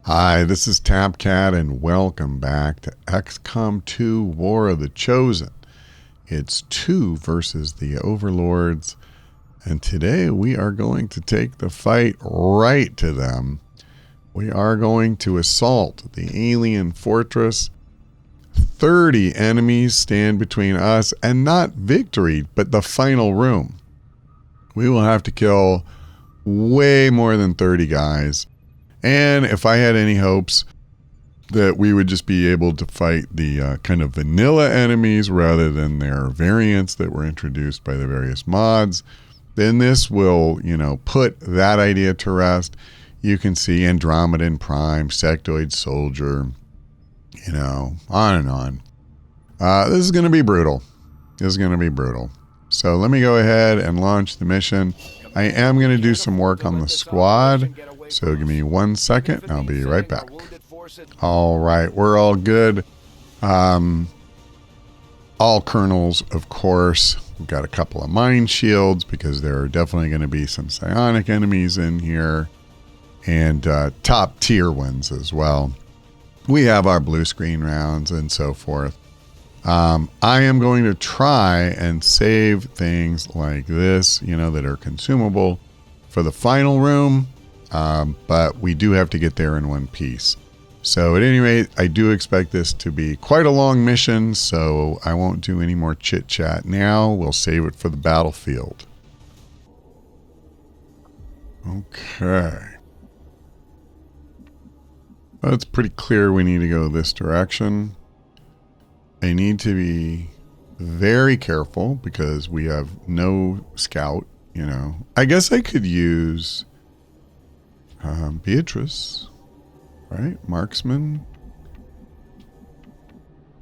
Hi, this is Tapcat and welcome back to XCOM2 War of the Chosen. It's 2 versus the Overlords, and today we are going to take the fight right to them. We are going to assault the alien fortress. 30 enemies stand between us and not victory, but the final room. We will have to kill way more than 30 guys. And if I had any hopes that we would just be able to fight the kind of vanilla enemies rather than their variants that were introduced by the various mods, then this will, put that idea to rest. You can see Andromeda in Prime, Sectoid Soldier, on and on. This is going to be brutal. So let me go ahead and launch the mission. I am going to do some work on the squad. So give me 1 second. I'll be right back. All right, we're all good. All kernels, of course. We've got a couple of mine shields because there are definitely going to be some psionic enemies in here. And top tier ones as well. We have our blue screen rounds and so forth. I am going to try and save things like this, that are consumable for the final room. But we do have to get there in one piece. So at any rate, I do expect this to be quite a long mission, so I won't do any more chit chat now. We'll save it for the battlefield. Okay. Well, it's pretty clear we need to go this direction. I need to be very careful because we have no scout, I guess I could use Beatrice, right? Marksman.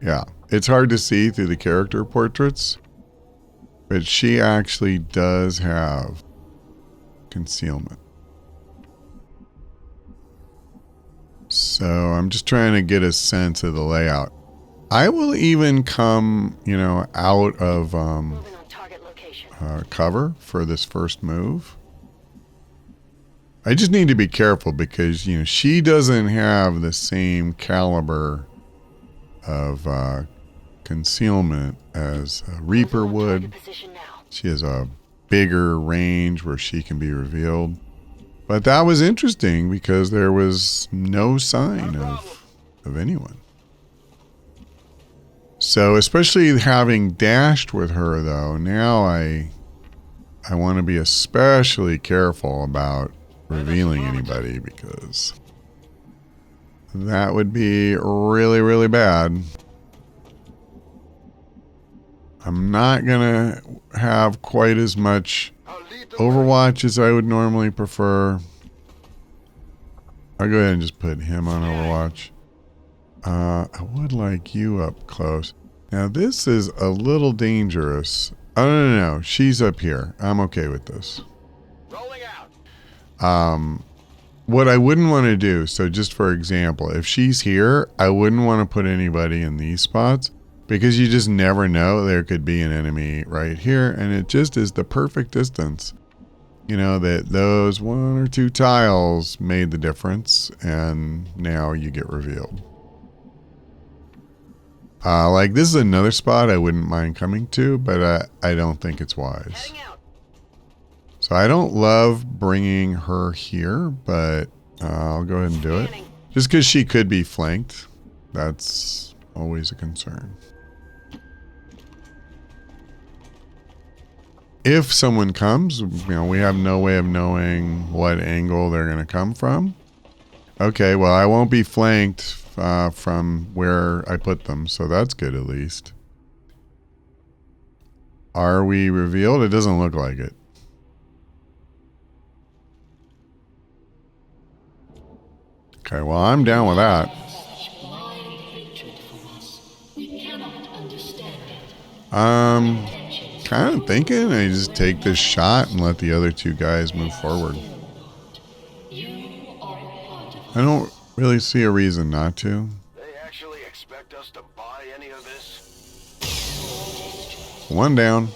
Yeah, it's hard to see through the character portraits, but she actually does have concealment. So I'm just trying to get a sense of the layout. I will even come, out of cover for this first move. I just need to be careful because, she doesn't have the same caliber of concealment as Reaper would. She has a bigger range where she can be revealed. But that was interesting because there was no sign of anyone. So especially having dashed with her, though, now I want to be especially careful about revealing anybody because that would be really, really bad. I'm not gonna have quite as much Overwatch as I would normally prefer. I'll go ahead and just put him on Overwatch. I would like you up close. Now this is a little dangerous. Oh, no, she's up here. I'm okay with this. What I wouldn't want to do, so just for example, if she's here, I wouldn't want to put anybody in these spots because you just never know. There could be an enemy right here, and it just is the perfect distance. That those 1 or 2 tiles made the difference, and now you get revealed. Like this is another spot I wouldn't mind coming to, but I don't think it's wise. So I don't love bringing her here, but I'll go ahead and do it. Just because she could be flanked. That's always a concern. If someone comes, we have no way of knowing what angle they're going to come from. Okay, well, I won't be flanked from where I put them, so that's good at least. Are we revealed? It doesn't look like it. Okay, well, I'm down with that. Kind of thinking I just take this shot and let the other 2 guys move forward. I don't really see a reason not to. They actually expect us to buy any of this? 1 down.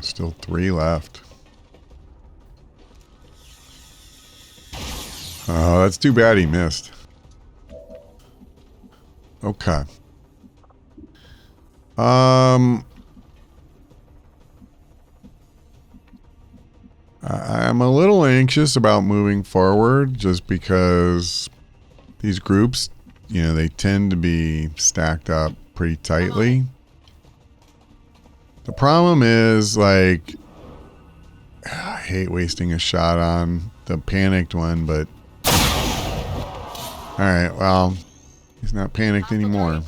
Still 3 left. Oh, that's too bad he missed. Okay. I'm a little anxious about moving forward just because these groups, you know, they tend to be stacked up pretty tightly. The problem is, like, I hate wasting a shot on the panicked one, but alright, well, he's not panicked anymore.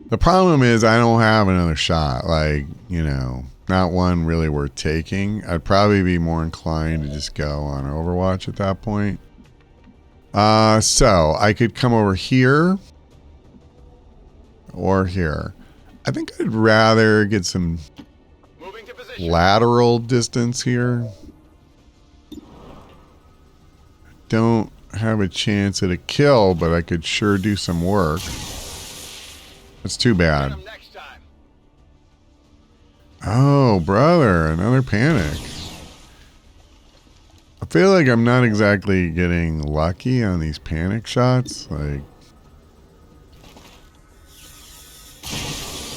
The problem is I don't have another shot, like, you know, not one really worth taking. I'd probably be more inclined to just go on Overwatch at that point. So I could come over here or here. I think I'd rather get some lateral distance here. Don't have a chance at a kill, but I could sure do some work. That's too bad. Oh, brother, another panic. I feel like I'm not exactly getting lucky on these panic shots. Like,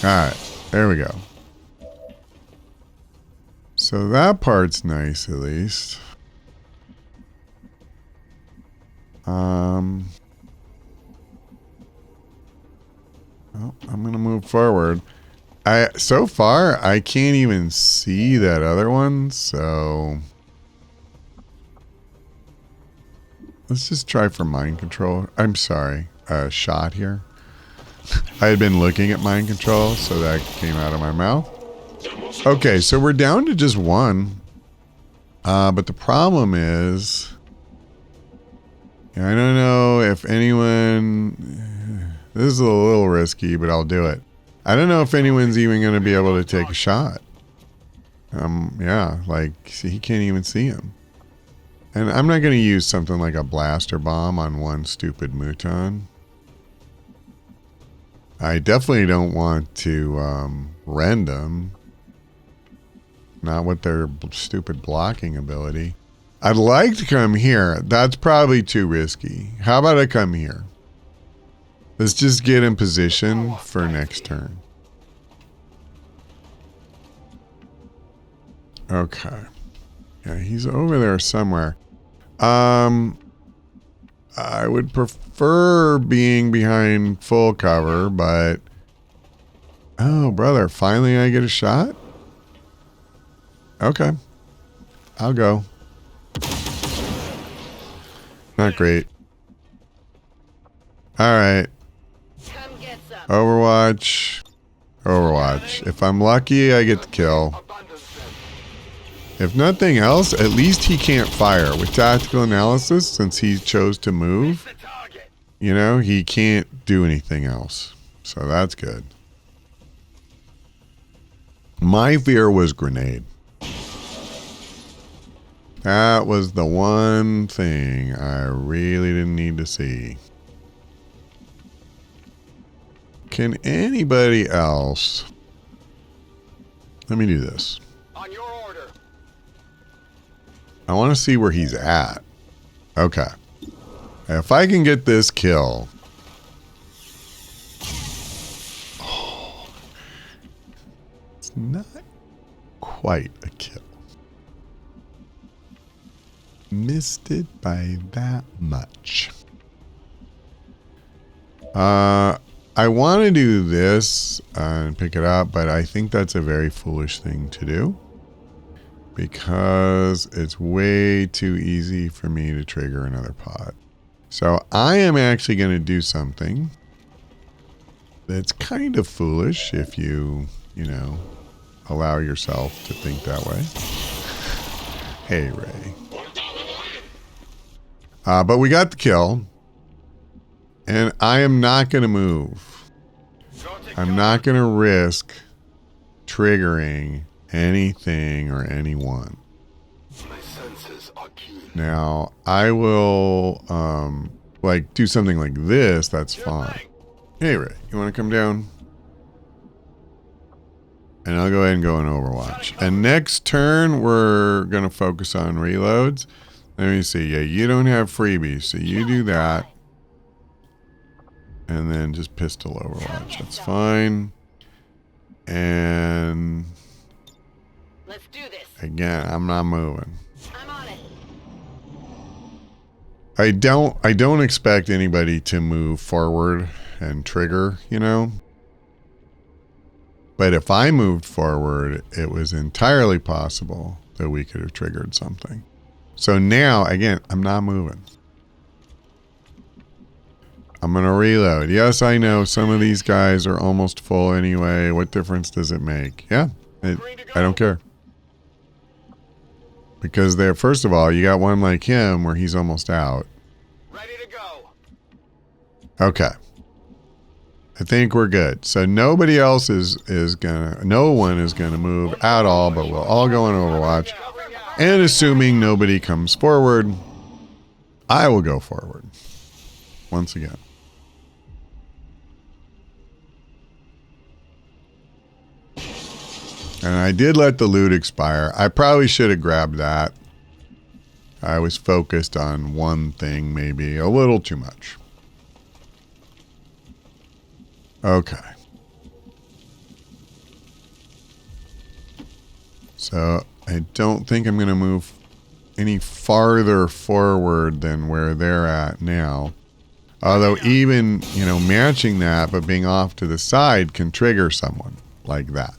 alright, there we go. So that part's nice, at least. Well, I'm gonna move forward. So far I can't even see that other one, so let's just try for mind control. I'm sorry, shot here. I had been looking at mind control, so that came out of my mouth. Okay, so we're down to just one. But the problem is, I don't know if anyone, this is a little risky, but I'll do it. I don't know if anyone's even going to be able to take a shot. Yeah, like, see, he can't even see him. And I'm not going to use something like a blaster bomb on one stupid Mouton. I definitely don't want to rend them. Not with their stupid blocking ability. I'd like to come here. That's probably too risky. How about I come here? Let's just get in position for next turn. Okay. Yeah, he's over there somewhere. I would prefer being behind full cover, but... Oh, brother, finally I get a shot? Okay. I'll go. Not great. Alright. Overwatch. Overwatch. If I'm lucky, I get the kill. If nothing else, at least he can't fire. With tactical analysis, since he chose to move, you know, he can't do anything else. So that's good. My fear was grenade. That was the one thing I really didn't need to see. Can anybody else? Let me do this. On your order. I want to see where he's at. Okay. If I can get this kill. Oh, it's not quite a kill. Missed it by that much. I want to do this and pick it up, but I think that's a very foolish thing to do because it's way too easy for me to trigger another pot. So I am actually going to do something that's kind of foolish if you know, allow yourself to think that way. Hey, Ray. But we got the kill. And I am not going to move. I'm not going to risk triggering anything or anyone. Now, I will, like, do something like this. That's fine. Hey, Ray, you want to come down? And I'll go ahead and go in Overwatch. And next turn, we're going to focus on reloads. Let me see. Yeah, you don't have freebies, so you do that. And then just pistol Overwatch. That's fine. And let's do this. Again, I'm not moving. I'm on it. I don't expect anybody to move forward and trigger, you know. But if I moved forward, it was entirely possible that we could have triggered something. So now, again, I'm not moving. I'm going to reload. Yes, I know some of these guys are almost full anyway. What difference does it make? Yeah, I don't care. Because there, first of all, you got one like him where he's almost out. Ready to go. Okay. I think we're good. So nobody else no one is gonna move at all, but we'll all go in Overwatch. And assuming nobody comes forward, I will go forward. Once again. And I did let the loot expire. I probably should have grabbed that. I was focused on one thing, maybe a little too much. Okay. So I don't think I'm going to move any farther forward than where they're at now. Although even, you know, matching that but being off to the side can trigger someone like that.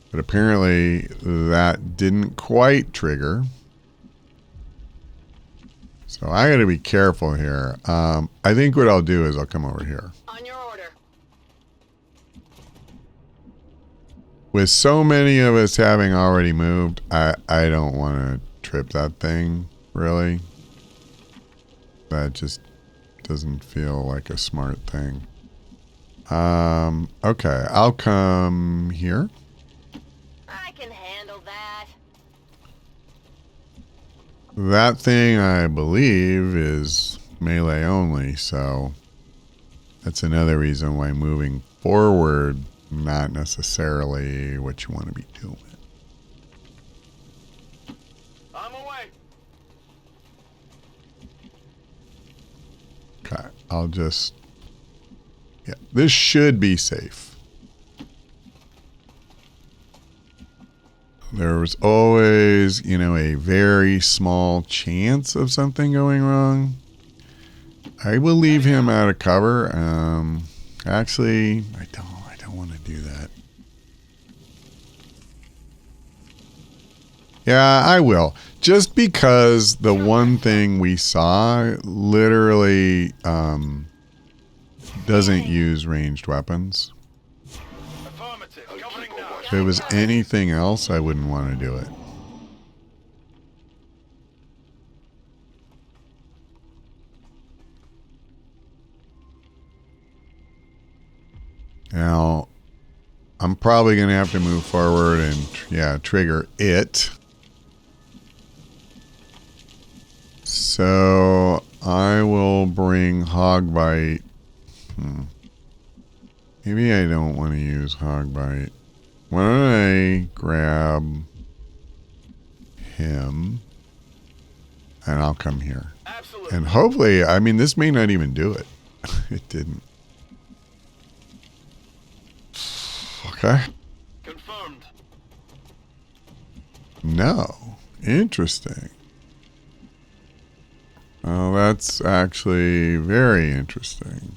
But apparently that didn't quite trigger. So I got to be careful here. I think what I'll do is I'll come over here. On your order. With so many of us having already moved, I don't want to trip that thing, really. That just doesn't feel like a smart thing. Okay, I'll come here. I can handle that. That thing, I believe, is melee only, so that's another reason why moving forward, not necessarily what you want to be doing. I'm away. Okay, I'll just... Yeah, this should be safe. There was always, you know, a very small chance of something going wrong. I will leave him out of cover. Actually, I don't want to do that. Yeah, I will. Just because the one thing we saw literally doesn't use ranged weapons. Affirmative. Covering now. If it was anything else, I wouldn't want to do it. Now, I'm probably going to have to move forward and, yeah, trigger it. So, I will bring Hogbite. Maybe I don't want to use Hogbite. Why don't I grab him and I'll come here. Absolutely. And hopefully, I mean, this may not even do it. It didn't. Okay. Confirmed. No. Interesting. Well, that's actually very interesting.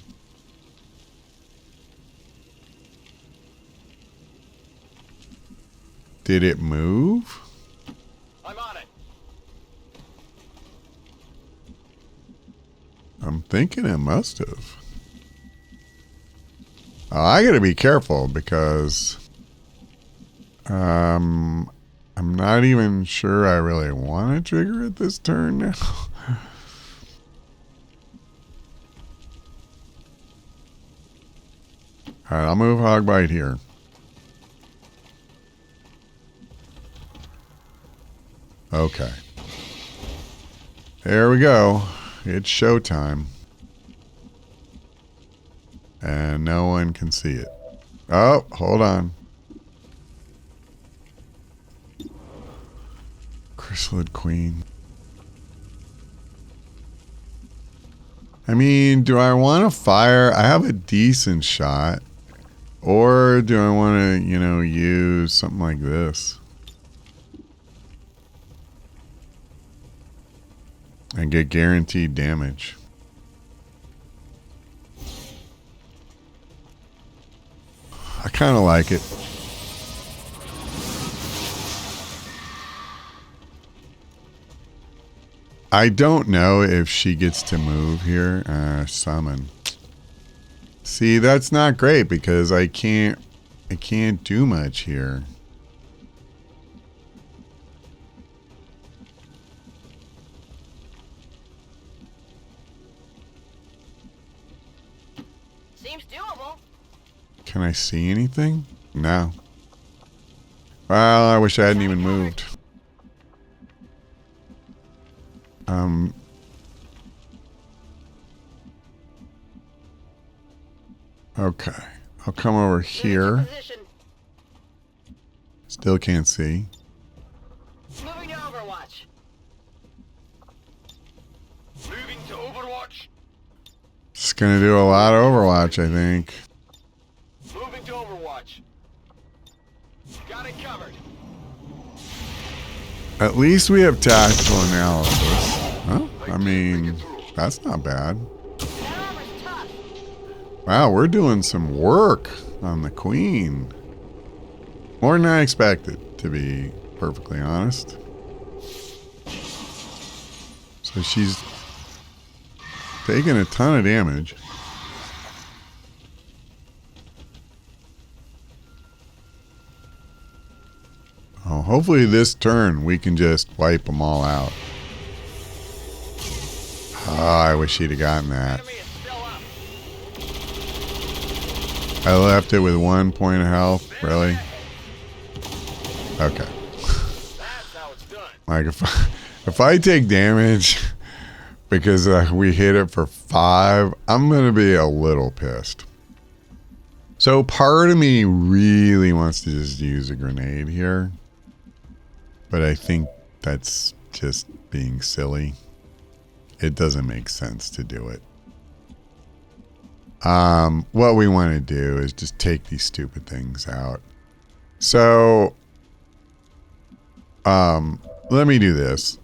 Did it move? I'm on it. I'm thinking it must have. I gotta be careful because I'm not even sure I really want to trigger it this turn now. Alright, I'll move Hogbite here. Okay. There we go. It's showtime. And no one can see it. Oh, hold on. Chryssalid Queen. I mean, do I want to fire? I have a decent shot. Or do I want to, you know, use something like this? And get guaranteed damage. I kind of like it. I don't know if she gets to move here. Summon. See, that's not great because I can't do much here. Seems doable. Can I see anything? No. Well, I wish I hadn't even moved. Okay. I'll come over here. Still can't see. Moving to Overwatch. Moving to Overwatch. It's gonna do a lot of Overwatch, I think. Moving to Overwatch. Got it covered. At least we have tactical analysis. Huh? I mean, that's not bad. That armor's tough. Wow, we're doing some work on the Queen. More than I expected, to be perfectly honest. So she's taking a ton of damage. Oh, hopefully this turn we can just wipe them all out. Oh, I wish she'd have gotten that. Enemy is still up. I left it with 1 point of health. Really? Okay. That's how it's done. Like if I take damage because we hit it for 5, I'm gonna be a little pissed. So part of me really wants to just use a grenade here, but I think that's just being silly. It doesn't make sense to do it. What we want to do is just take these stupid things out. So, let me do this.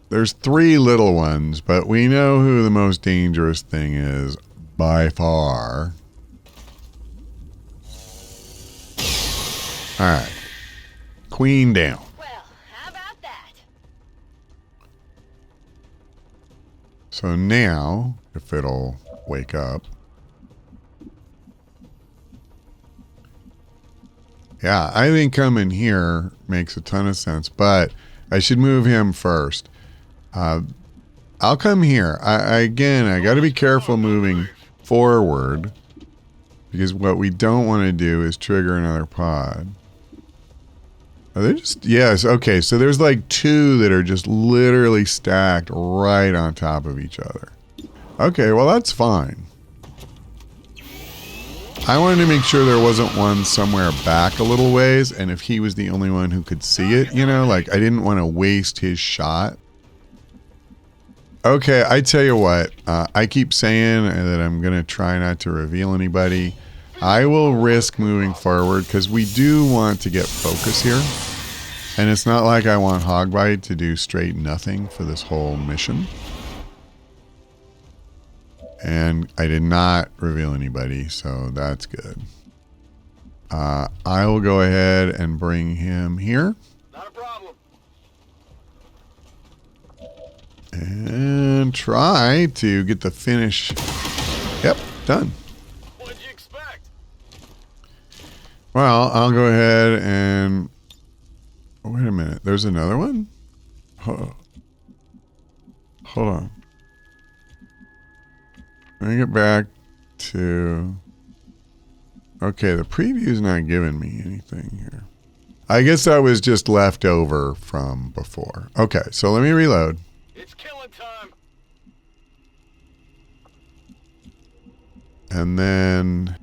There's 3 little ones, but we know who the most dangerous thing is by far. All right. Queen down. Well, how about that? So now, if it'll wake up. Yeah, I think coming here makes a ton of sense, but I should move him first. I'll come here. Again, I got to be careful moving forward because what we don't want to do is trigger another pod. Are they just... Yes, okay, so there's like 2 that are just literally stacked right on top of each other. Okay, well that's fine. I wanted to make sure there wasn't one somewhere back a little ways, and if he was the only one who could see it, you know, like I didn't want to waste his shot. Okay, I tell you what, I keep saying that I'm going to try not to reveal anybody. I will risk moving forward because we do want to get focus here. And it's not like I want Hogbite to do straight nothing for this whole mission. And I did not reveal anybody, so that's good. I will go ahead and bring him here. Not a problem. And try to get the finish. Yep, done. What'd you expect? Well, I'll go ahead and... Wait a minute. There's another one? Hold on. Let me get back to... Okay, the preview's not giving me anything here. I guess that was just left over from before. Okay, so let me reload. It's killing time. And then...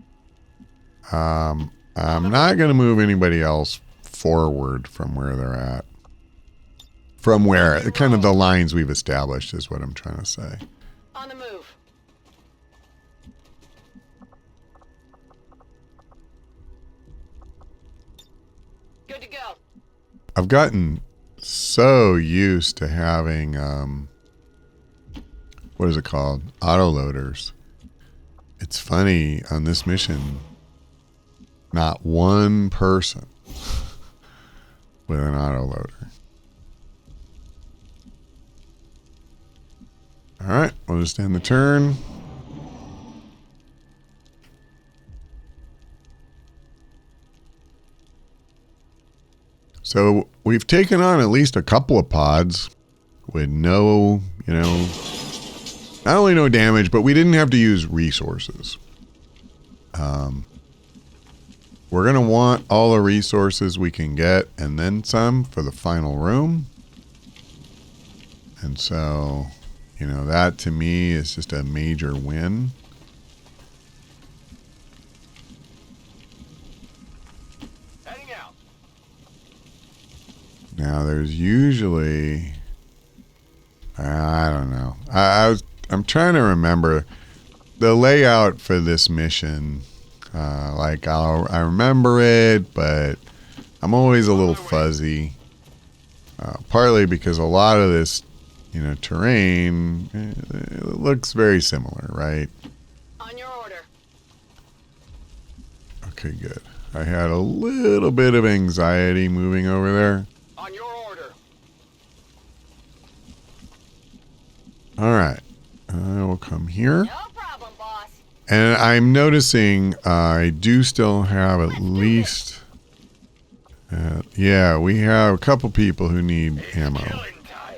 I'm not going to move anybody else forward from where they're at. from where, kind of the lines we've established is what I'm trying to say. On the move. Good to go. I've gotten so used to having, what is it called? Autoloaders. It's funny, on this mission, not one person with an autoloader. All right, we'll just end the turn. So we've taken on at least a couple of pods with no, not only no damage, but we didn't have to use resources. We're going to want all the resources we can get and then some for the final room. And so, that to me is just a major win. Heading out. Now there's usually, I don't know. I'm trying to remember the layout for this mission. I remember it, but I'm always a little fuzzy. Partly because a lot of this, terrain, it looks very similar, right? On your order. Okay, good. I had a little bit of anxiety moving over there. On your order. All right. I will come here. No problem, boss. And I'm noticing I do still have at least... yeah, we have a couple people who need ammo. Killing time.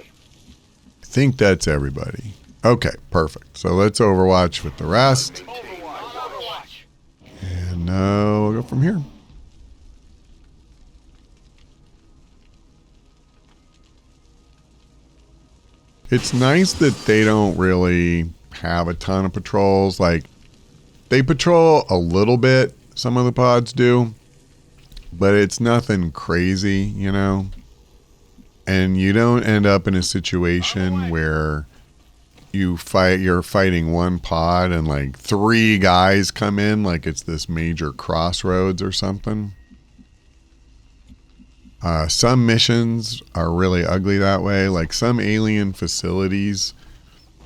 I think that's everybody. Okay, perfect. So let's overwatch with the rest. Overwatch. And we'll go from here. It's nice that they don't really have a ton of patrols. Like, they patrol a little bit, some of the pods do, but it's nothing crazy, And you don't end up in a situation where you're fighting one pod and like 3 guys come in, like it's this major crossroads or something. Some missions are really ugly that way. Like some alien facilities,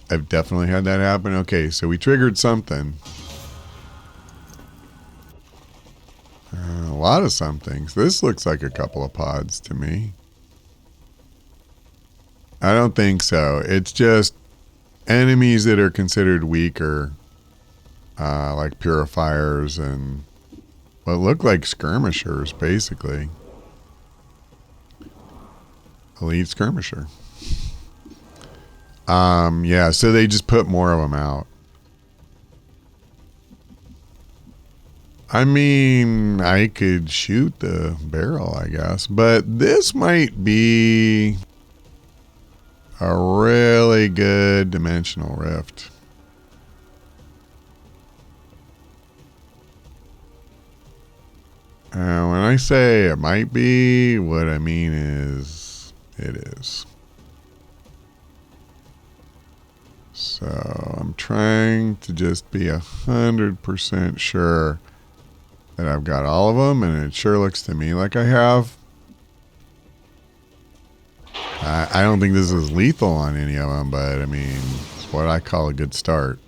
I've definitely had that happen. Okay, so we triggered something. A lot of somethings. This looks like a couple of pods to me. I don't think so. It's just enemies that are considered weaker, like purifiers and what look like skirmishers, basically. Elite skirmisher. Yeah, so they just put more of them out. I mean, I could shoot the barrel, I guess, but this might be a really good dimensional rift. When I say it might be, what I mean is it is. So I'm trying to just be 100% sure that I've got all of them, and it sure looks to me like I have. I don't think this is lethal on any of them, but I mean, it's what I call a good start.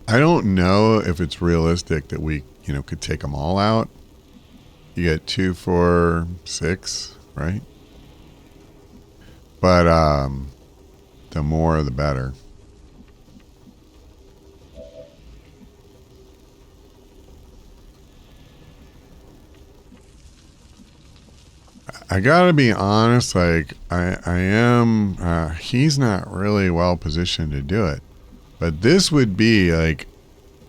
I don't know if it's realistic that we, could take them all out. You get 2, 4, 6, right? But the more, the better. I gotta be honest, like, I am, he's not really well positioned to do it. But this would be, like,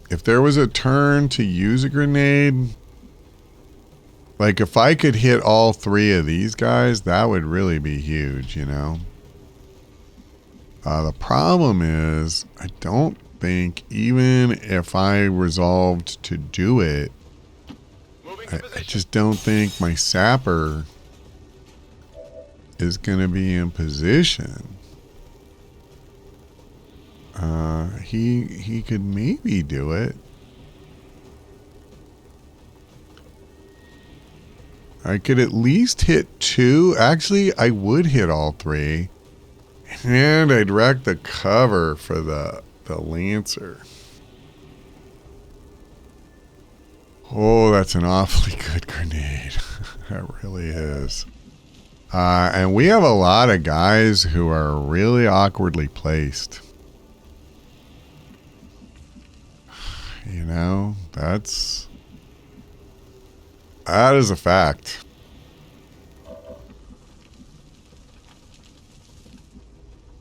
if there was a turn to use a grenade, like, if I could hit all 3 of these guys, that would really be huge, The problem is, I don't think, even if I resolved to do it, Moving to I position. just don't think my sapper is going to be in position. He could maybe do it. I could at least hit 2. Actually, I would hit all 3. And I'd wreck the cover for the Lancer. Oh, that's an awfully good grenade. That really is. And we have a lot of guys who are really awkwardly placed. You know, that is a fact.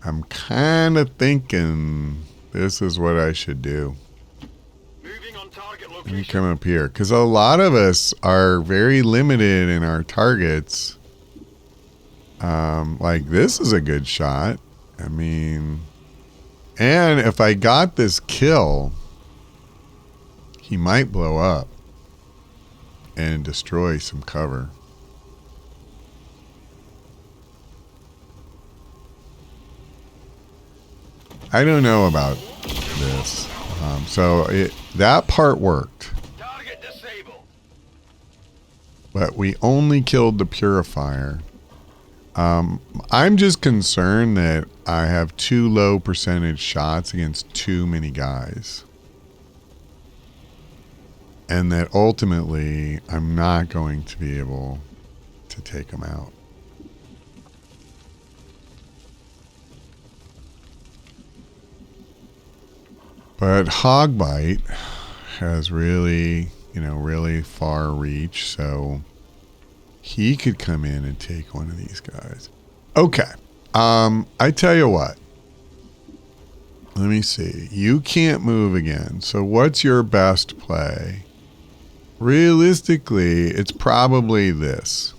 I'm kind of thinking this is what I should do. Moving on target Let me location. come up here, because a lot of us are very limited in our targets. Like this is a good shot. I mean, and if I got this kill, he might blow up and destroy some cover. I don't know about this. That part worked, Target disabled. but we only killed the purifier. I'm just concerned that I have too low percentage shots against too many guys. And that ultimately I'm not going to be able to take them out. But Hogbite has really, really far reach, so he could come in and take one of these guys. Okay. I tell you what. Let me see. You can't move again. So what's your best play? Realistically, it's probably this.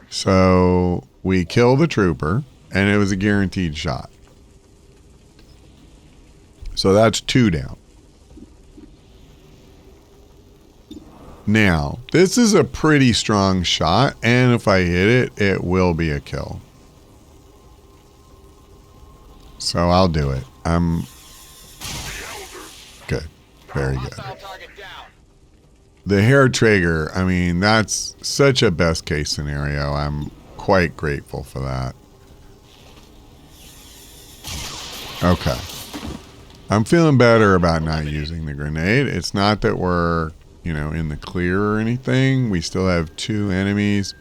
So we kill the trooper, and it was a guaranteed shot. So that's 2 down. Now, this is a pretty strong shot, and if I hit it, it will be a kill. So I'll do it. I'm good. Very good. Hostile target down. The hair trigger, I mean, that's such a best case scenario. I'm quite grateful for that. Okay. I'm feeling better about not using the grenade. It's not that we're, in the clear or anything. We still have 2 enemies.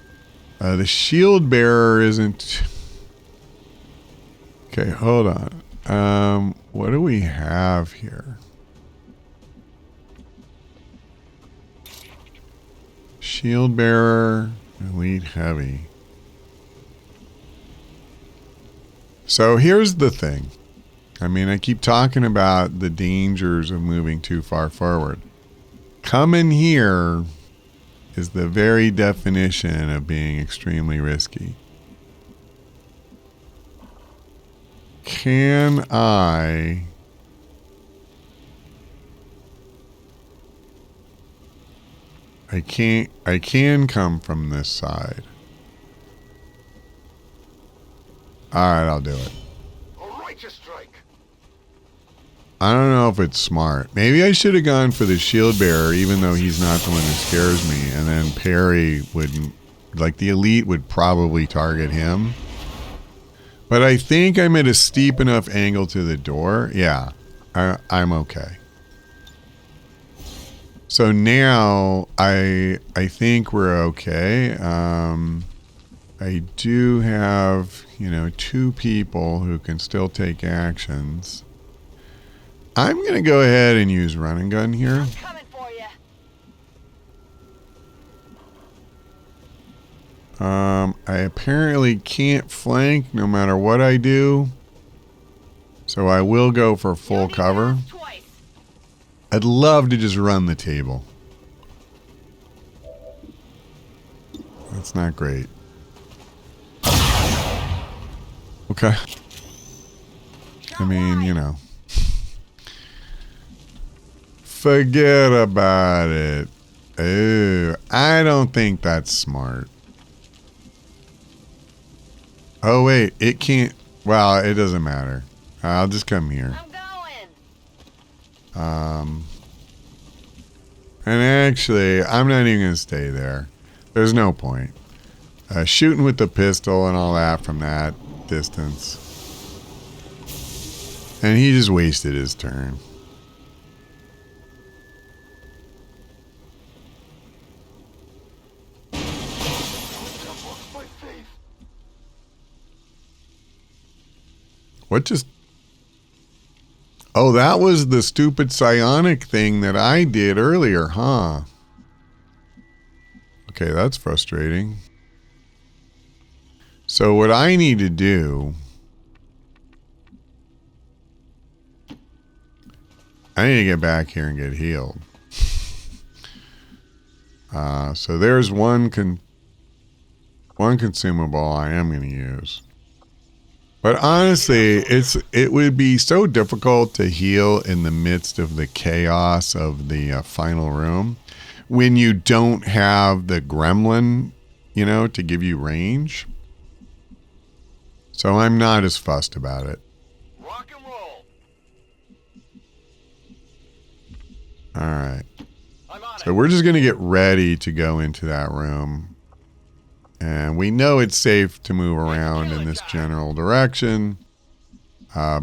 The shield bearer isn't... Okay, hold on. What do we have here? Shield bearer, elite heavy. So here's the thing. I mean, I keep talking about the dangers of moving too far forward. Coming here is the very definition of being extremely risky. Can I can come from this side. Alright, I'll do it. A righteous strike. I don't know if it's smart. Maybe I should have gone for the shield bearer, even though he's not the one who scares me. And then Perry wouldn't, like the elite would probably target him. But I think I'm at a steep enough angle to the door. Yeah, I'm okay. So now I think we're okay. I do have, 2 people who can still take actions. I'm going to go ahead and use run and gun here. I'm coming for you. I apparently can't flank no matter what I do. So I will go for full cover. Twice. I'd love to just run the table. That's not great. Okay. I mean, you know. Forget about it. Oh, I don't think that's smart. Oh, wait. It can't. Well, it doesn't matter. I'll just come here. I'm going. And actually, I'm not even going to stay there. There's no point. Shooting with the pistol and all that from that distance. And he just wasted his turn. What just... Oh, that was the stupid psionic thing that I did earlier, huh? Okay, that's frustrating. So what I need to do... I need to get back here and get healed. So there's one consumable I am going to use. But honestly, it would be so difficult to heal in the midst of the chaos of the final room when you don't have the gremlin, you know, to give you range. So I'm not as fussed about it. Rock and roll. All right. I'm on So we're just going to get ready to go into that room. And we know it's safe to move around in this general direction.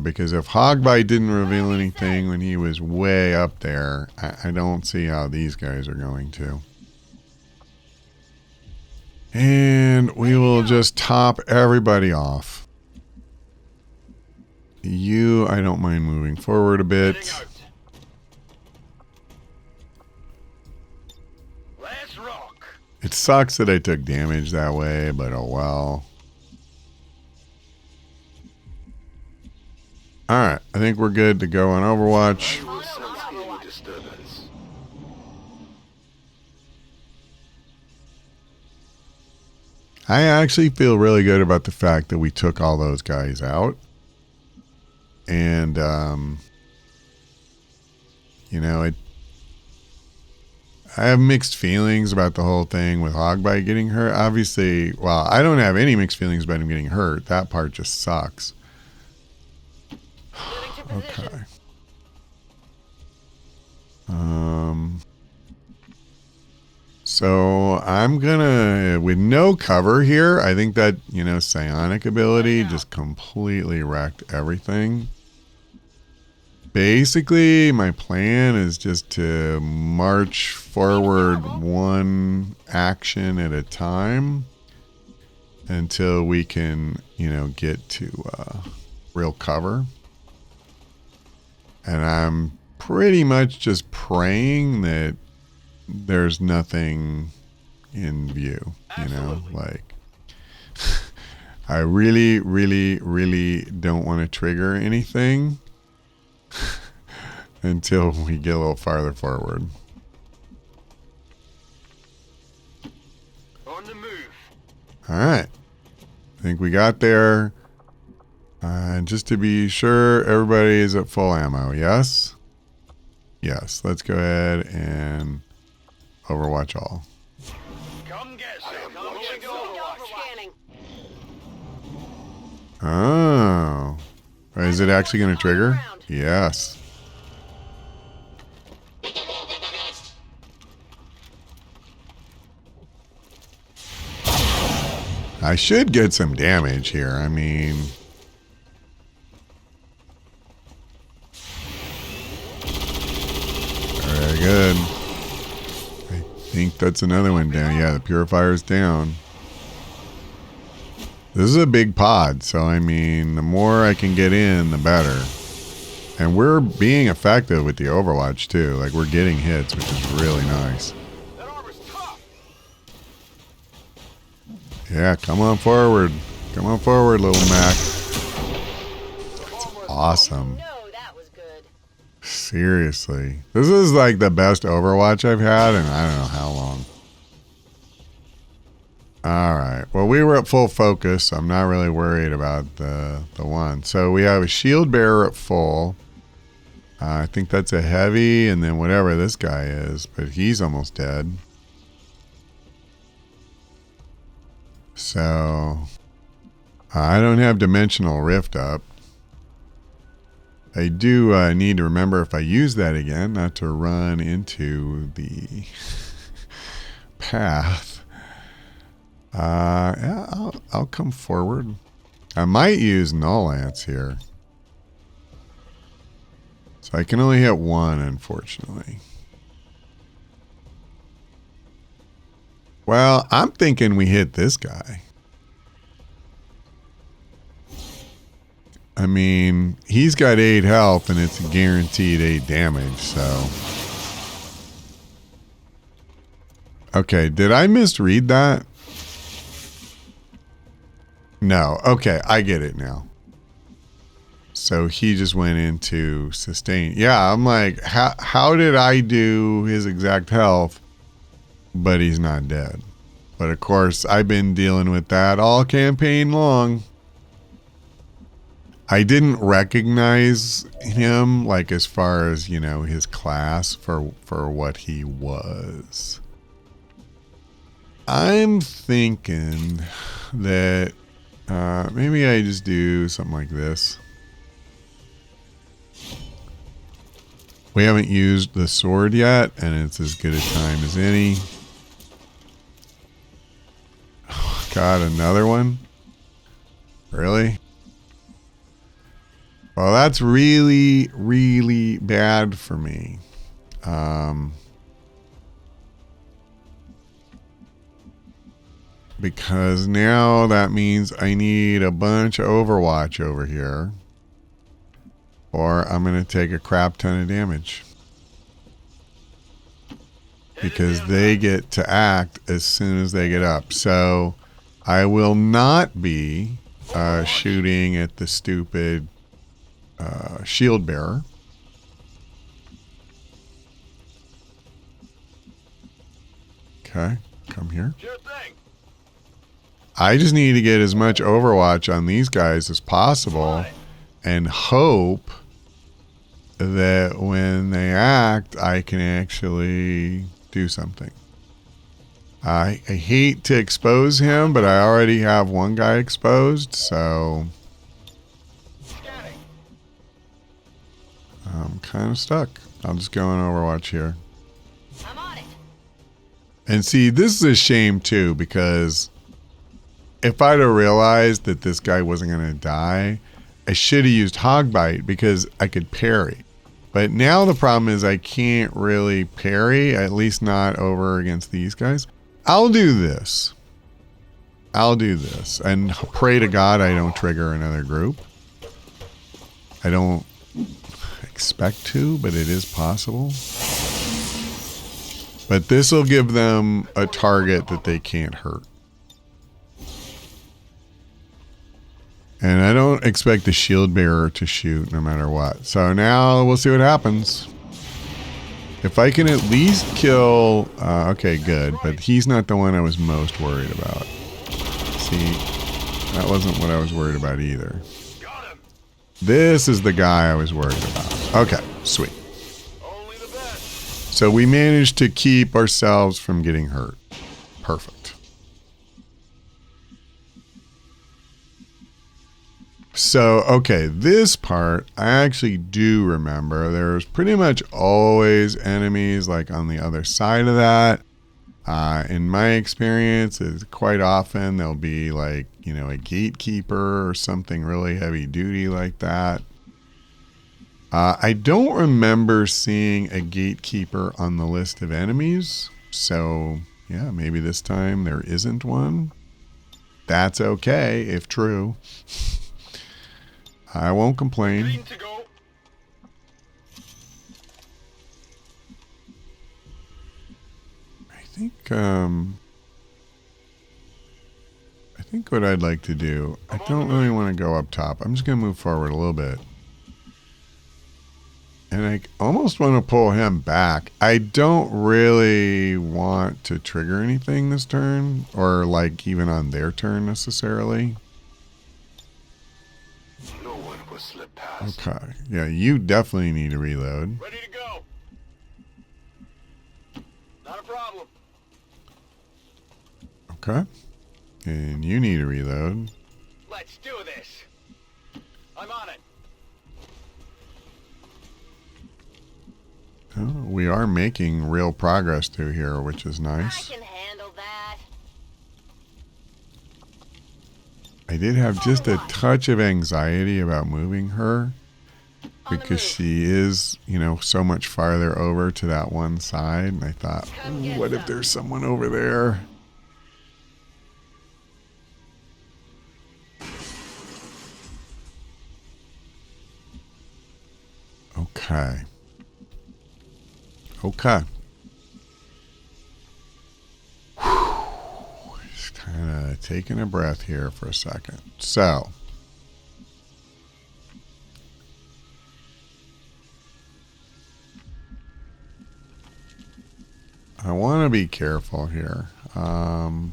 Because if Hogbite didn't reveal anything when he was way up there, I don't see how these guys are going to. And we will just top everybody off. You, I don't mind moving forward a bit. Let's rock. It sucks that I took damage that way, but oh well. Alright, I think we're good to go on Overwatch. Disturbance. I actually feel really good about the fact that we took all those guys out. And, you know, I have mixed feelings about the whole thing with Hogbite getting hurt. Obviously, well, I don't have any mixed feelings about him getting hurt. That part just sucks. Okay. So I'm gonna, with no cover here, I think that, you know, psionic ability just completely wrecked everything. Basically, my plan is just to march forward one action at a time until we can, you know, get to real cover. And I'm pretty much just praying that there's nothing in view, you know, like I really, really, really don't want to trigger anything until we get a little farther forward. On the move. All right. I think we got there. Just to be sure, everybody is at full ammo. Yes? Yes. Let's go ahead and Overwatch all. Come get some. Come get some. Scanning. Oh. Is it actually going to trigger? Yes. I should get some damage here. I mean... Very good. I think that's another one down. Yeah, the purifier's down. This is a big pod, so I mean, the more I can get in, the better. And we're being effective with the Overwatch too. Like, we're getting hits, which is really nice. That armor's tough. Yeah, come on forward. Come on forward, little Mac. That's awesome. No, that was good. Seriously. This is like the best Overwatch I've had in I don't know how long. All right. Well, we were at full focus, so I'm not really worried about the one. So we have a shield bearer at full. I think that's a heavy, and then whatever this guy is, but he's almost dead. So I don't have dimensional rift up. I do need to remember if I use that again, not to run into the path. Yeah, I'll come forward. I might use Null Lance here. So I can only hit one, unfortunately. Well, I'm thinking we hit this guy. I mean, he's got 8 health and it's guaranteed 8 damage, so. Okay, did I misread that? No, okay, I get it now. So he just went into sustain. Yeah, I'm like, how did I do his exact health, but he's not dead? But of course, I've been dealing with that all campaign long. I didn't recognize him, like as far as, you know, his class for what he was. I'm thinking that maybe I just do something like this. We haven't used the sword yet, and it's as good a time as any. Oh, God, another one? Really? Well, that's really, really bad for me. Because now that means I need a bunch of Overwatch over here. Or I'm going to take a crap ton of damage. Because they get to act as soon as they get up. So I will not be shooting at the stupid shield bearer. Okay, come here. Sure thing. I just need to get as much Overwatch on these guys as possible and hope that when they act, I can actually do something. I hate to expose him, but I already have one guy exposed, so I'm kind of stuck. I'll just go in Overwatch here. I'm on it. And see, this is a shame too, because if I'd have realized that this guy wasn't going to die, I should have used Hogbite because I could parry. But now the problem is I can't really parry, at least not over against these guys. I'll do this. And pray to God I don't trigger another group. I don't expect to, but it is possible. But this will give them a target that they can't hurt. And I don't expect the shield bearer to shoot no matter what. So now we'll see what happens. If I can at least kill... okay, good. But he's not the one I was most worried about. See, that wasn't what I was worried about either. This is the guy I was worried about. Okay, sweet. Only the best. So we managed to keep ourselves from getting hurt. Perfect. So, okay, this part I actually do remember. There's pretty much always enemies like on the other side of that. In my experience, it's quite often there'll be like, you know, a gatekeeper or something really heavy duty like that. I don't remember seeing a gatekeeper on the list of enemies. So, yeah, maybe this time there isn't one. That's okay, if true. I won't complain. Green to go. I think what I'd like to do, I don't really want to go up top. I'm just going to move forward a little bit. And I almost want to pull him back. I don't really want to trigger anything this turn, or like even on their turn necessarily. No one will slip past. Okay. Yeah, you definitely need to reload. Ready to go. Not a problem. Okay. And you need to reload. Let's do this. I'm on it. Oh, we are making real progress through here, which is I nice. can handle that. I did have just a touch of anxiety about moving her because she is, you know, so much farther over to that one side. And I thought, ooh, what if there's someone over there? Okay. Okay. Just kind of taking a breath here for a second. So, I want to be careful here. Let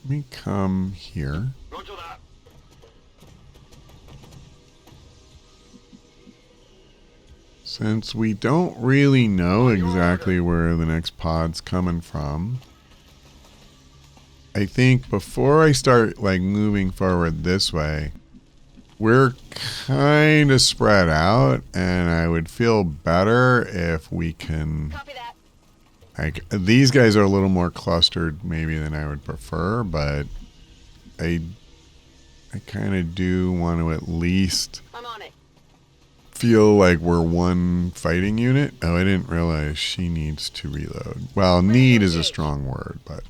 me come here. Roger that. Since we don't really know exactly where the next pod's coming from, I think before I start like moving forward this way, we're kind of spread out, and I would feel better if we can, Copy that. like, these guys are a little more clustered maybe than I would prefer, but I kind of do want to at least I'm on it. feel like we're one fighting unit. Oh, I didn't realize she needs to reload. Well, need is a strong word, but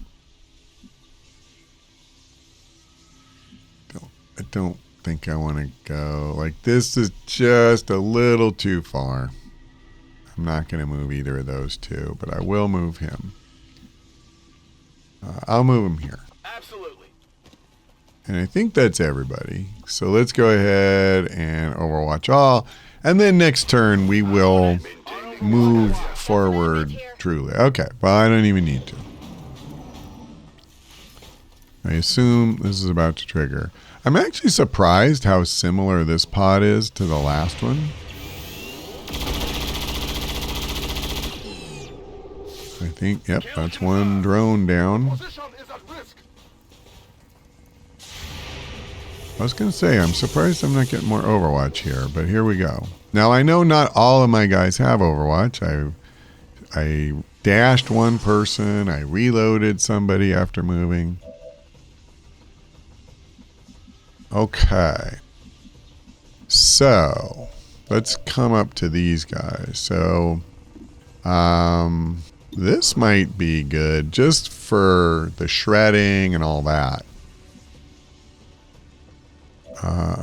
I don't think I want to go. Like, this is just a little too far. I'm not going to move either of those two, but I will move him. I'll move him here. Absolutely. And I think that's everybody. So let's go ahead and overwatch all. And then next turn, we will move forward truly. Okay, well, I don't even need to. I assume this is about to trigger. I'm actually surprised how similar this pod is to the last one. I think, yep, that's one drone down. Position is at risk. I was going to say, I'm surprised I'm not getting more Overwatch here, but here we go. Now, I know not all of my guys have Overwatch. I dashed one person. I reloaded somebody after moving. Okay. So, let's come up to these guys. So, this might be good just for the shredding and all that.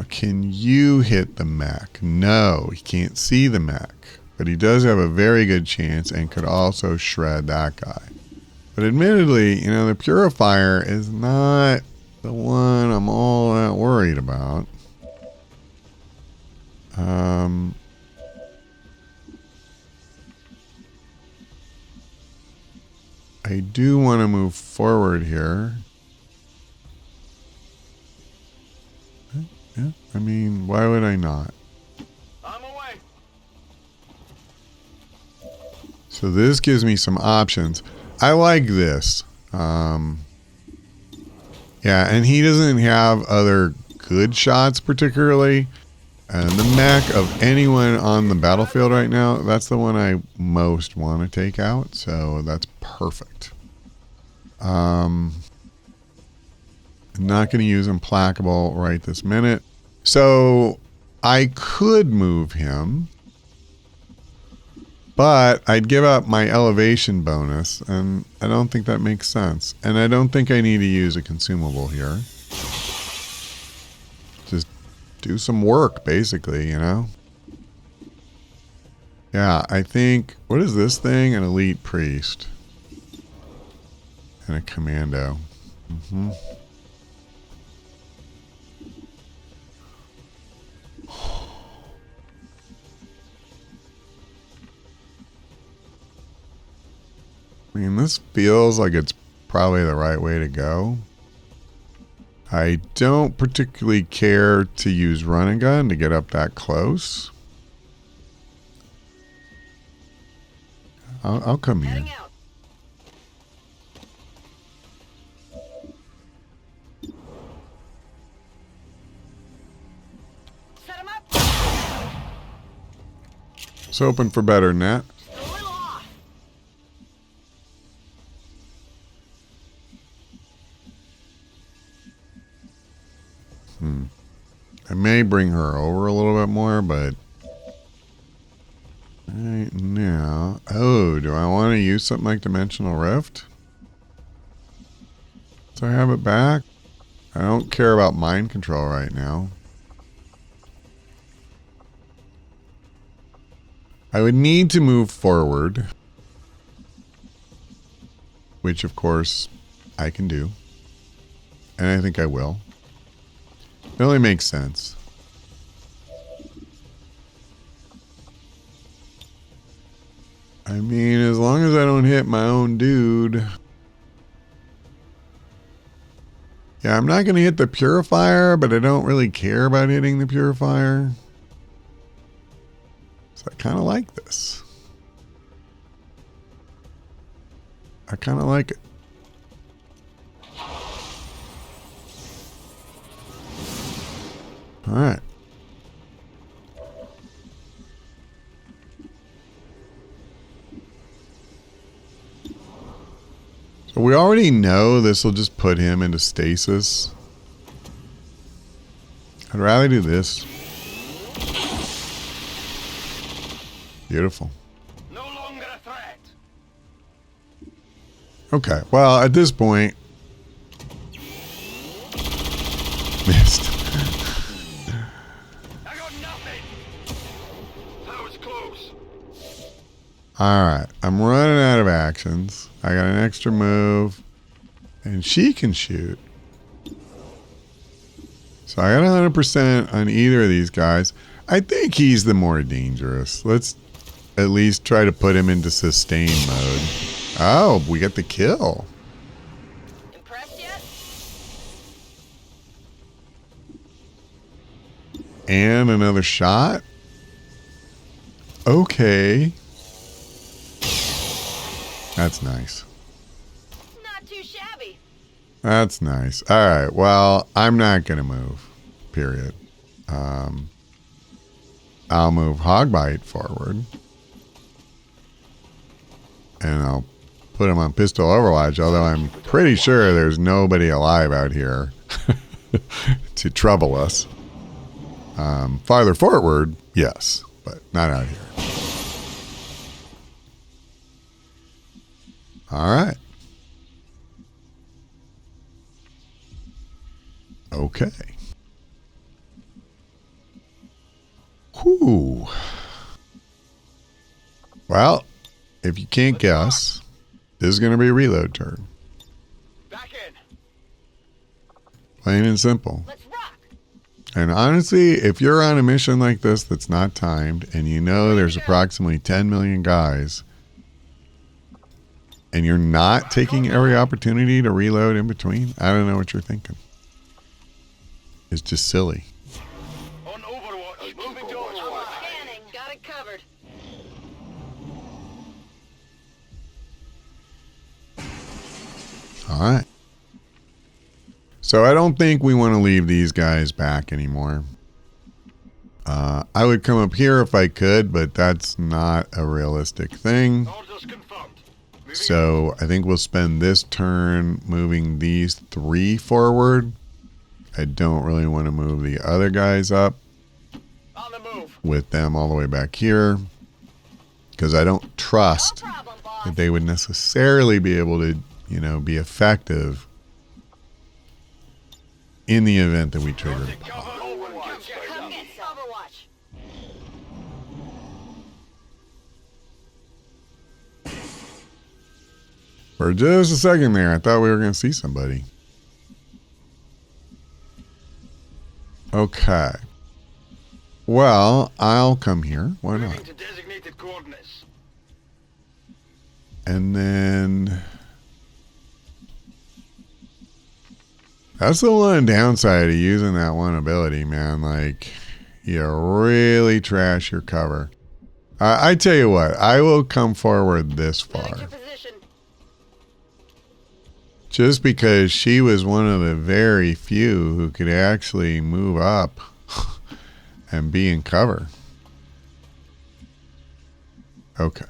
Can you hit the mech? No, he can't see the mech. But he does have a very good chance and could also shred that guy. But admittedly, you know, the purifier is not the one I'm all that worried about. I do want to move forward here. Yeah, I mean, why would I not? I'm away. So this gives me some options. I like this. Yeah, and he doesn't have other good shots particularly. And the mech of anyone on the battlefield right now, that's the one I most want to take out. So that's perfect. I'm not going to use Implacable right this minute. So I could move him, but I'd give up my elevation bonus, and I don't think that makes sense. And I don't think I need to use a consumable here. Just do some work, basically, you know? Yeah, I think, what is this thing? An elite priest. And a commando. this feels like it's probably the right way to go. I don't particularly care to use run and gun to get up that close. I'll come here. Heading out. Set him up. Just hoping for better than that. Just a little off. I may bring her over a little bit more, but right now, oh, do I want to use something like Dimensional Rift? So I have it back. I don't care about mind control right now. I would need to move forward, which of course I can do, and I think I will. It only makes sense. I mean, as long as I don't hit my own dude. Yeah, I'm not going to hit the purifier, but I don't really care about hitting the purifier. So I kind of like this. I kind of like it. All right. So we already know this will just put him into stasis. I'd rather do this. Beautiful. No longer a threat. Okay, well, at this point... Missed. I got nothing. That was close. Alright, I'm running out of actions. I got an extra move. And she can shoot. So I got 100% on either of these guys. I think he's the more dangerous. Let's at least try to put him into sustain mode. Oh, we got the kill. Impressed yet? And another shot. Okay. That's nice. Not too shabby. That's nice. All right. Well, I'm not going to move. Period. I'll move Hogbite forward. And I'll put him on pistol overwatch, although I'm pretty sure there's nobody alive out here to trouble us. Farther forward, yes, but not out here. All right. Okay. Whew. Well, if you can't guess, this is going to be a reload turn. Back in. Plain and simple. Let's rock. And honestly, if you're on a mission like this that's not timed, and you know there's approximately 10 million guys, and you're not taking every opportunity to reload in between, I don't know what you're thinking. It's just silly. On Overwatch. Moving to Overwatch. Scanning. Got it covered. All right. So I don't think we want to leave these guys back anymore. I would come up here if I could, but that's not a realistic thing. Orders confirmed. Moving So I think we'll spend this turn moving these three forward. I don't really want to move the other guys up on the move. with them all the way back here, because I don't trust No problem, boss. that they would necessarily be able to, you know, be effective in the event that we trigger the pop. Cover Overwatch. Come get some. Overwatch. For just a second there, I thought we were going to see somebody. Okay. Well, I'll come here. Why Moving not? to designated coordinates. And then That's the one downside of using that one ability, man. Like, you really trash your cover. I tell you what, I will come forward this Moving far. to position. Just because she was one of the very few who could actually move up and be in cover. Okay.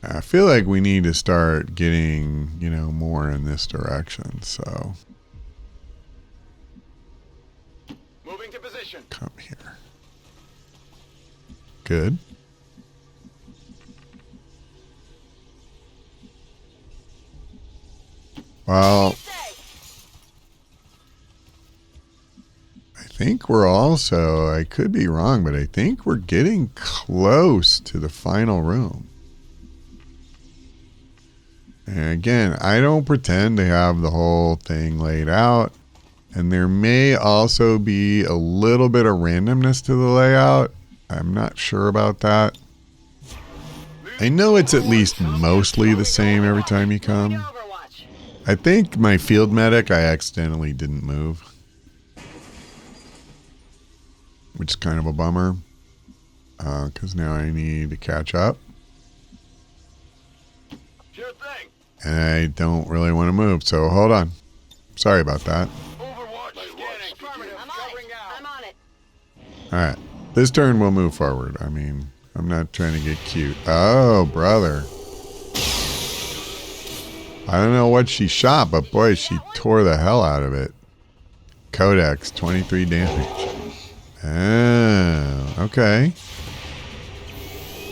I feel like we need to start getting, you know, more in this direction. So Moving to position. come here. Good. Well, I think we're also, I could be wrong, but I think we're getting close to the final room. And again, I don't pretend to have the whole thing laid out. And there may also be a little bit of randomness to the layout. I'm not sure about that. I know it's at least mostly the same every time you come. Overwatch. I think my field medic, I accidentally didn't move. Which is kind of a bummer. Because now I need to catch up. Sure thing. And I don't really want to move, so hold on. Sorry about that. Overwatch scanning. Affirmative. I'm on Covering it. now. I'm on it. Alright. This turn we'll move forward. I mean, I'm not trying to get cute. Oh, brother. I don't know what she shot, but boy, she tore the hell out of it. Codex, 23 damage. Oh, okay.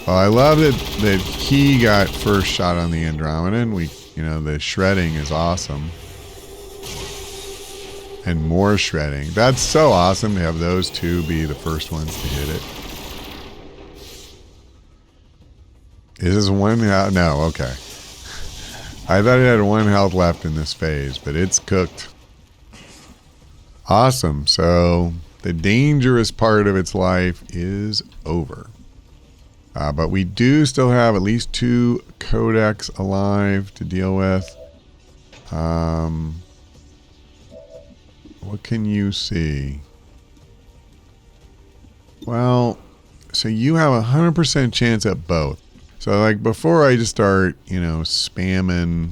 Well, I love that he got first shot on the Andromeda, and the shredding is awesome. And more shredding. That's so awesome to have those two be the first ones to hit it. Is this one health? No, okay. I thought it had one health left in this phase, but it's cooked. Awesome. So the dangerous part of its life is over. But we do still have at least 2 codex alive to deal with. What can you see? Well, so you have a 100% chance at both. So like before I just start, spamming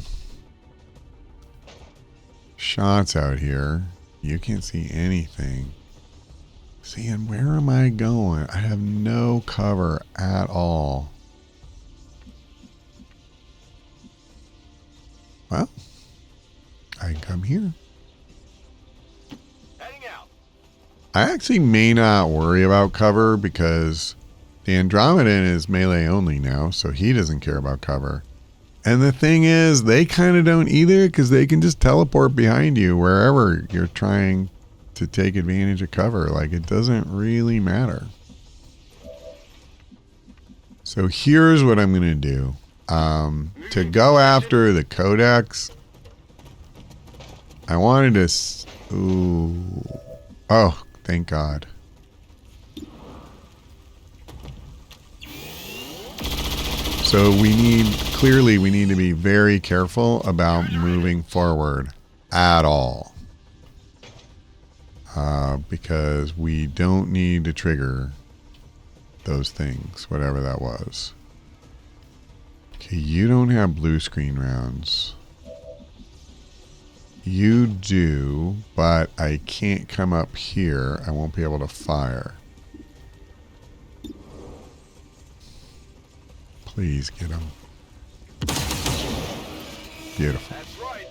shots out here, you can't see anything. See, and where am I going? I have no cover at all. Well, I can come here. Heading out. I actually may not worry about cover because the Andromeda is melee only now, so he doesn't care about cover. And the thing is, they kind of don't either because they can just teleport behind you wherever you're trying to take advantage of cover. Like, it doesn't really matter. So here's what I'm going to do. To go after the codex, I wanted to... Ooh. Oh, thank God. So we need to be very careful about moving forward at all. Because we don't need to trigger those things, whatever that was. Okay, you don't have blue screen rounds. You do, but I can't come up here. I won't be able to fire. Please get him. Beautiful. That's right.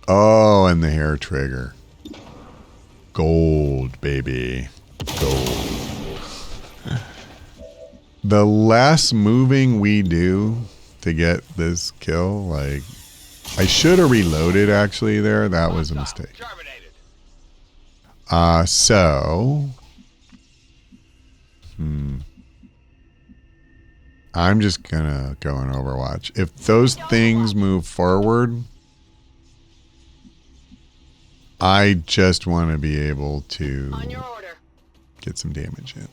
Oh, and the hair trigger. Gold, baby. Gold. The less moving we do to get this kill, like... I should have reloaded, actually, there. That was a mistake. Terminated. I'm just gonna go in Overwatch. If those things move forward, I just want to be able to On your order. get some damage in.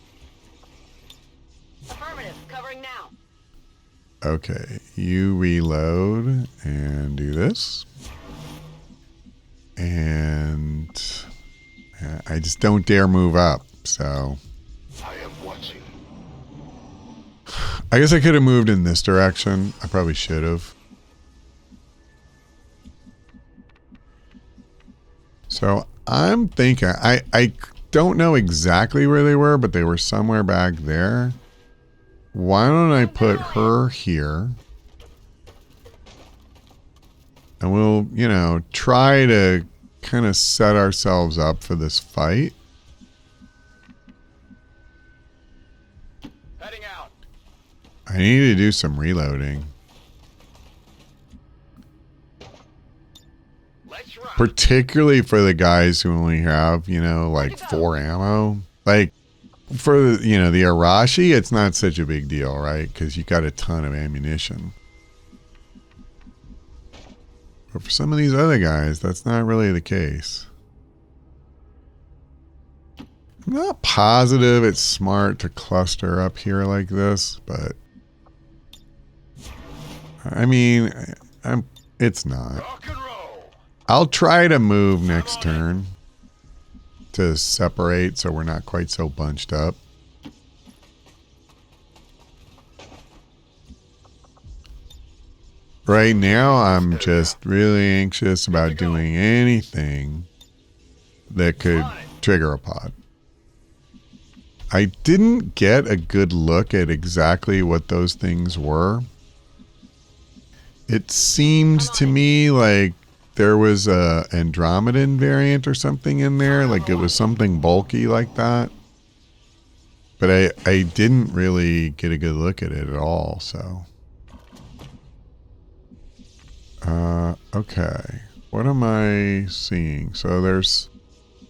Affirmative. Covering now. Okay, you reload and do this. And I just don't dare move up, so. I am watching. I guess I could have moved in this direction. I probably should have. So I'm thinking, I don't know exactly where they were, but they were somewhere back there. Why don't I put her here? And we'll, you know, try to kind of set ourselves up for this fight. Heading out. I need to do some reloading. Let's run. Particularly for the guys who only have, you know, like 4 ammo. Like, for, you know, the Arashi, it's not such a big deal, right? Because you got a ton of ammunition. But for some of these other guys, that's not really the case. I'm not positive it's smart to cluster up here like this, but I mean, it's not. Rock and roll. I'll try to move next turn to separate so we're not quite so bunched up. Right now, I'm just really anxious about doing anything that could trigger a pod. I didn't get a good look at exactly what those things were. It seemed to me like there was a Andromedan variant or something in there, like it was something bulky like that. But I didn't really get a good look at it at all, so. Okay. What am I seeing? So there's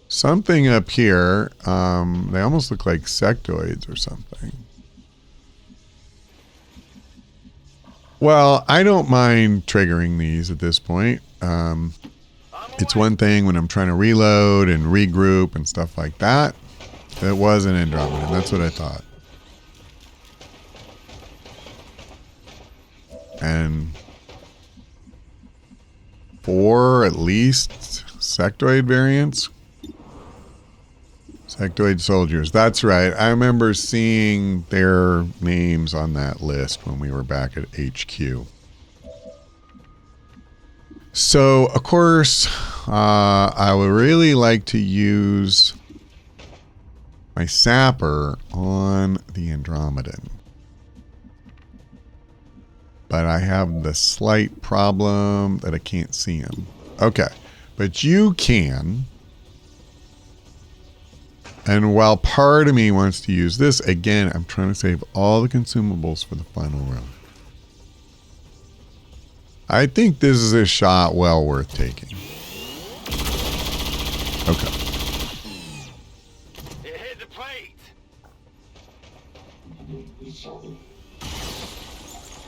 something up here. They almost look like sectoids or something. Well, I don't mind triggering these at this point. It's one thing when I'm trying to reload and regroup and stuff like that. It was an Andromeda. That's what I thought. And 4 at least sectoid variants. Sectoid soldiers. That's right. I remember seeing their names on that list when we were back at HQ. So, of course, I would really like to use my sapper on the Andromedan. But I have the slight problem that I can't see him. Okay, but you can. And while part of me wants to use this, again, I'm trying to save all the consumables for the final round. I think this is a shot well worth taking. Okay. It hit the plate.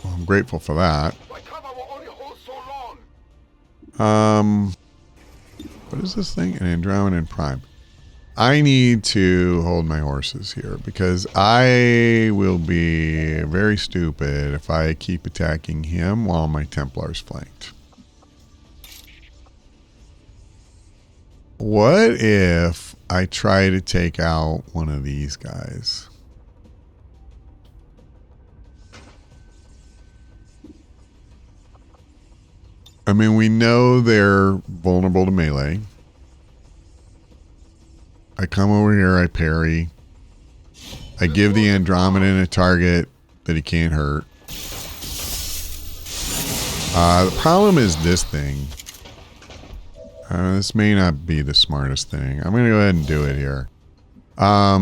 Well, I'm grateful for that. My cover will only hold so long. What is this thing? An Andromedan Prime. I need to hold my horses here because I will be very stupid if I keep attacking him while my Templar's flanked. What if I try to take out one of these guys? I mean, we know they're vulnerable to melee. I come over here, I parry. I give the Andromedan a target that he can't hurt. The problem is this thing. This may not be the smartest thing. I'm going to go ahead and do it here. Well,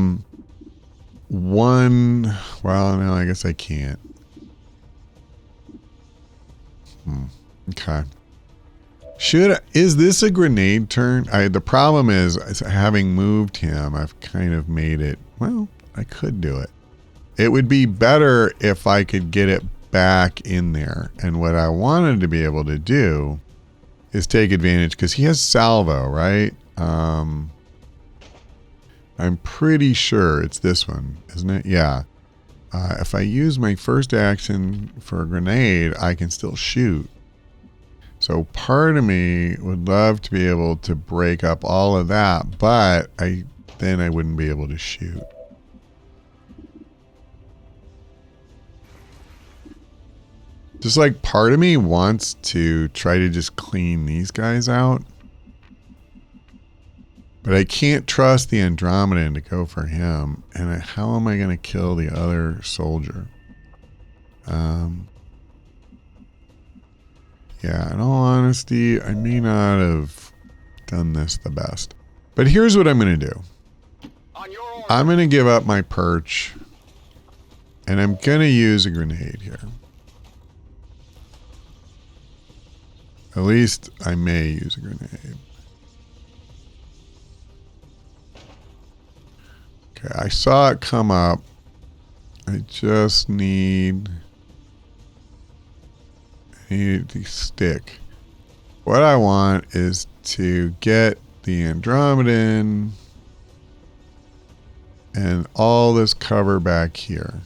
no, I guess I can't. Okay. Is this a grenade turn? The problem is having moved him, I've kind of made it, well, I could do it. It would be better if I could get it back in there. And what I wanted to be able to do is take advantage, because he has salvo, right? I'm pretty sure it's this one, isn't it? Yeah. If I use my first action for a grenade, I can still shoot. So part of me would love to be able to break up all of that, but then I wouldn't be able to shoot. Just like part of me wants to try to just clean these guys out. But I can't trust the Andromedan to go for him. And how am I going to kill the other soldier? Yeah, in all honesty, I may not have done this the best. But here's what I'm going to do. On your order. I'm going to give up my perch. And I'm going to use a grenade here. At least I may use a grenade. Okay, I saw it come up. I just need the stick. What I want is to get the Andromedan and all this cover back here.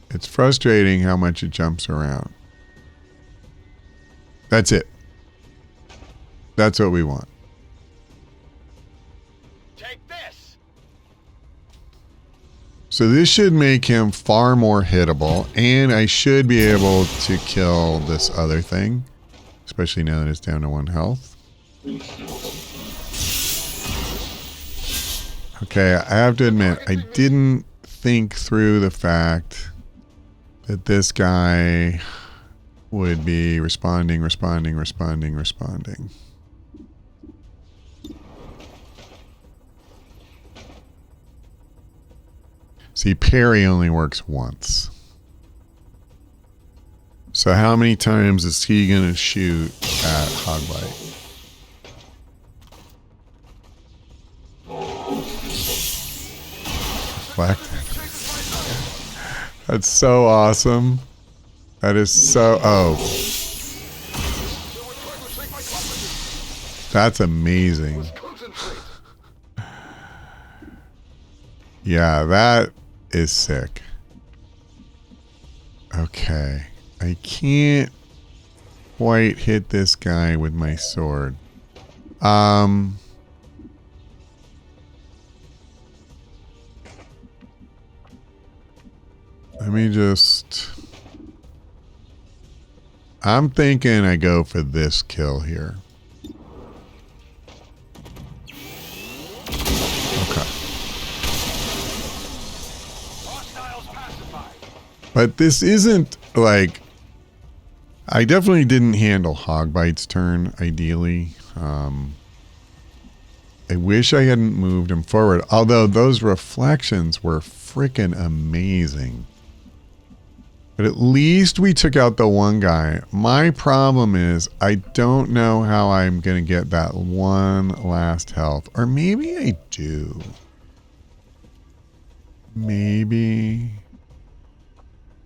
It's frustrating how much it jumps around. That's it. That's what we want. Take this. So this should make him far more hittable, and I should be able to kill this other thing, especially now that it's down to 1 health. Okay, I have to admit, I didn't think through the fact that this guy would be responding. See, parry only works once. So how many times is he going to shoot at Hogbite? Deflected. That's so awesome. That is so... Oh. That's amazing. Yeah, that is sick. Okay. I can't quite hit this guy with my sword. Let me just... I'm thinking I go for this kill here. Okay. But this isn't like... I definitely didn't handle Hogbite's turn, ideally. I wish I hadn't moved him forward. Although those reflections were freaking amazing. But at least we took out the one guy. My problem is I don't know how I'm going to get that one last health. Or maybe I do. Maybe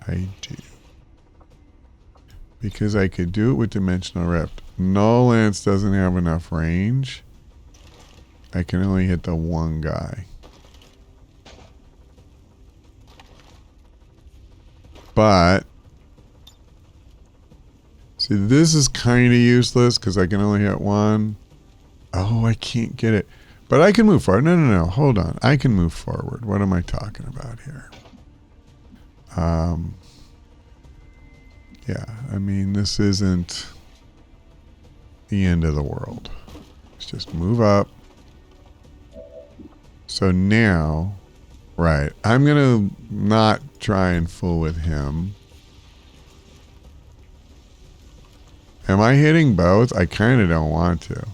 I do. Because I could do it with Dimensional Rift. Null Lance doesn't have enough range. I can only hit the one guy. But, see, this is kind of useless because I can only hit one. Oh, I can't get it. But I can move forward. No. Hold on. I can move forward. What am I talking about here? Yeah, I mean, this isn't the end of the world. Let's just move up. So now... Right. I'm going to not try and fool with him. Am I hitting both? I kind of don't want to.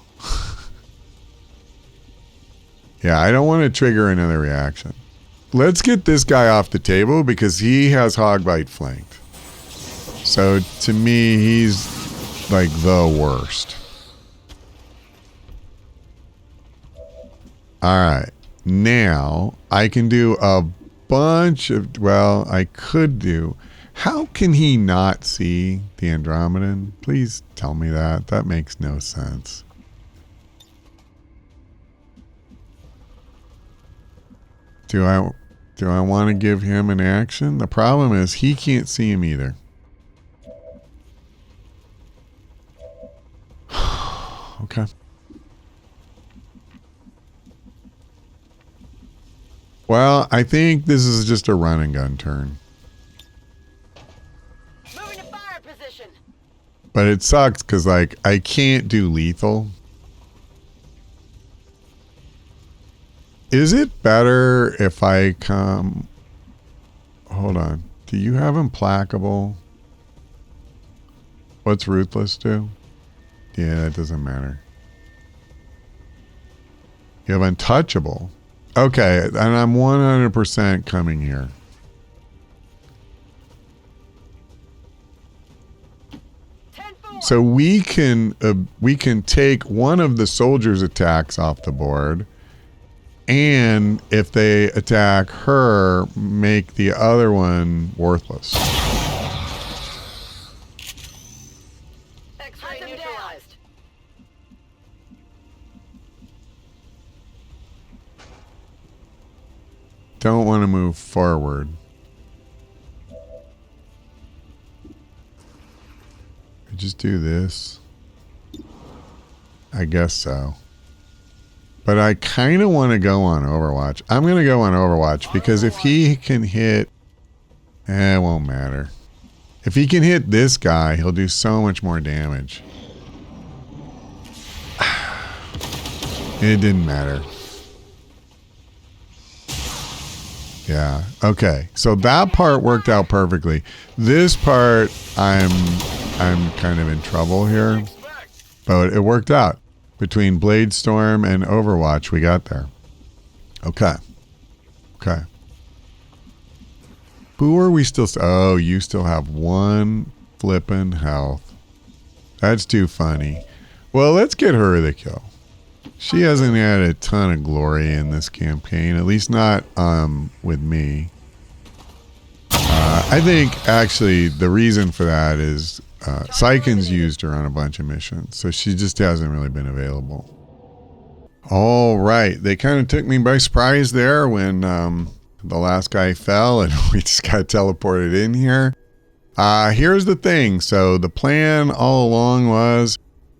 Yeah, I don't want to trigger another reaction. Let's get this guy off the table because he has Hogbite flanked. So to me, he's like the worst. All right. Now, I can do a bunch of... Well, I could do... How can he not see the Andromedan? Please tell me that. That makes no sense. Do I want to give him an action? The problem is he can't see him either. Okay. Well, I think this is just a run and gun turn. Moving to fire position. But it sucks because, like, I can't do lethal. Is it better if I come... Hold on. Do you have implacable? What's ruthless do? Yeah, that doesn't matter. You have untouchable. Okay, and I'm 100% coming here. So we can take one of the soldiers' attacks off the board, and if they attack her, make the other one worthless. X-ray neutralized. Don't want to move forward. Just do this. I guess so. But I kind of want to go on Overwatch. I'm going to go on Overwatch because if he can hit... it won't matter. If he can hit this guy, he'll do so much more damage. It didn't matter. Yeah. Okay. So that part worked out perfectly. This part, I'm kind of in trouble here. But it worked out. Between Blade Storm and Overwatch, we got there. Okay. Okay. Who are we still... Oh, you still have one flippin' health. That's too funny. Well, let's get her the kill. She hasn't had a ton of glory in this campaign, at least not with me. I think, actually, the reason for that is Syken's used her on a bunch of missions, so she just hasn't really been available. All right. They kind of took me by surprise there when the last guy fell and we just got teleported in here. Here's the thing. So the plan all along was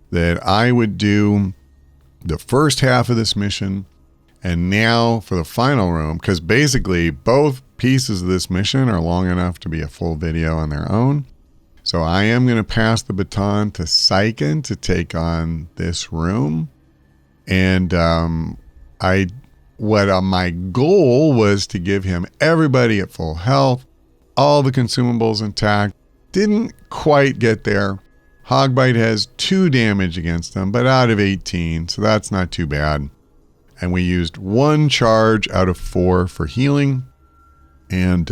that I would do the first half of this mission, and now for the final room, because basically both pieces of this mission are long enough to be a full video on their own. So I am going to pass the baton to Syken to take on this room. And my goal was to give him everybody at full health, all the consumables intact. Didn't quite get there. Hogbite has 2 damage against them, but out of 18, so that's not too bad. And we used 1 charge out of 4 for healing, and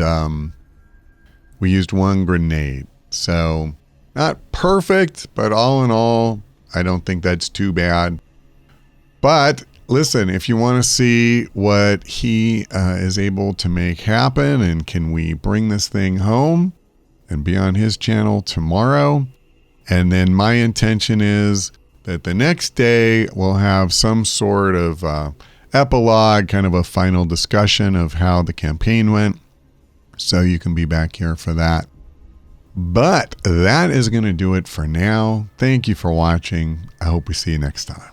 we used 1 grenade. So not perfect, but all in all, I don't think that's too bad. But listen, if you want to see what he is able to make happen and can we bring this thing home, and be on his channel tomorrow. And then my intention is that the next day we'll have some sort of epilogue, kind of a final discussion of how the campaign went. So you can be back here for that. But that is going to do it for now. Thank you for watching. I hope we see you next time.